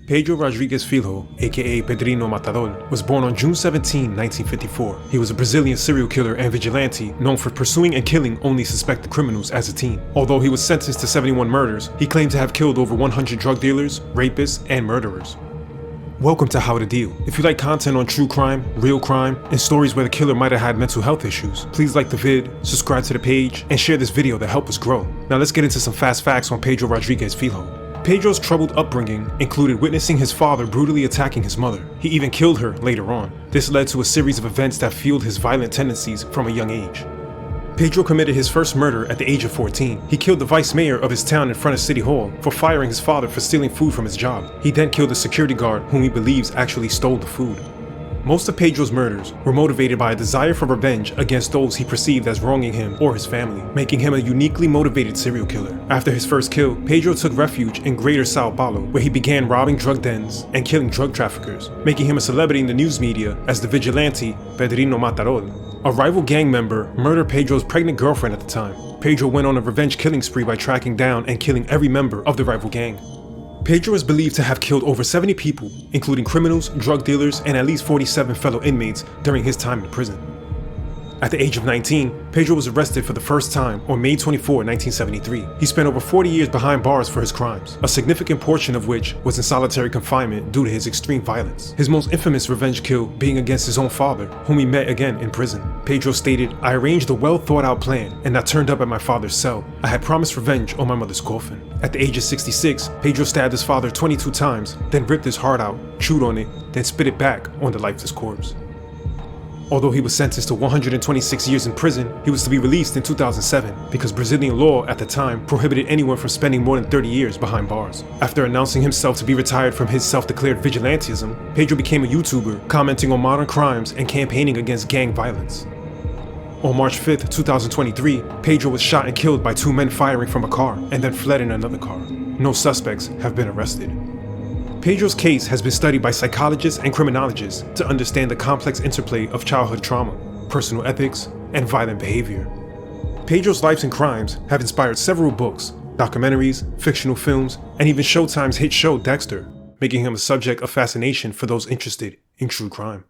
Pedro Rodrigues Filho, aka Pedrinho Matador, was born on June 17, 1954. He was a Brazilian serial killer and vigilante known for pursuing and killing only suspected criminals as a teen. Although he was sentenced to 71 murders, he claimed to have killed over 100 drug dealers, rapists, and murderers. Welcome to How to Deal. If you like content on true crime, real crime, and stories where the killer might have had mental health issues, please like the vid, subscribe to the page, and share this video to help us grow. Now let's get into some fast facts on Pedro Rodrigues Filho. Pedro's troubled upbringing included witnessing his father brutally attacking his mother. He even killed her later on. This led to a series of events that fueled his violent tendencies from a young age. Pedro committed his first murder at the age of 14. He killed the vice mayor of his town in front of City Hall for firing his father for stealing food from his job. He then killed a security guard whom he believes actually stole the food. Most of Pedro's murders were motivated by a desire for revenge against those he perceived as wronging him or his family, making him a uniquely motivated serial killer. After his first kill, Pedro took refuge in Greater Sao Paulo, where he began robbing drug dens and killing drug traffickers, making him a celebrity in the news media as the vigilante Pedrinho Matador. A rival gang member murdered Pedro's pregnant girlfriend at the time. Pedro went on a revenge killing spree by tracking down and killing every member of the rival gang. Pedro is believed to have killed over 70 people, including criminals, drug dealers, and at least 47 fellow inmates during his time in prison. At the age of 19, Pedro was arrested for the first time on May 24, 1973. He spent over 40 years behind bars for his crimes, a significant portion of which was in solitary confinement due to his extreme violence. His most infamous revenge kill being against his own father, whom he met again in prison. Pedro stated, "I arranged a well-thought-out plan, and I turned up at my father's cell. I had promised revenge on my mother's coffin." At the age of 66, Pedro stabbed his father 22 times, then ripped his heart out, chewed on it, then spit it back on the lifeless corpse. Although he was sentenced to 126 years in prison, he was to be released in 2007 because Brazilian law at the time prohibited anyone from spending more than 30 years behind bars. After announcing himself to be retired from his self-declared vigilantism, Pedro became a YouTuber, commenting on modern crimes and campaigning against gang violence. On March 5, 2023, Pedro was shot and killed by two men firing from a car and then fled in another car. No suspects have been arrested. Pedro's case has been studied by psychologists and criminologists to understand the complex interplay of childhood trauma, personal ethics, and violent behavior. Pedro's life and crimes have inspired several books, documentaries, fictional films, and even Showtime's hit show Dexter, making him a subject of fascination for those interested in true crime.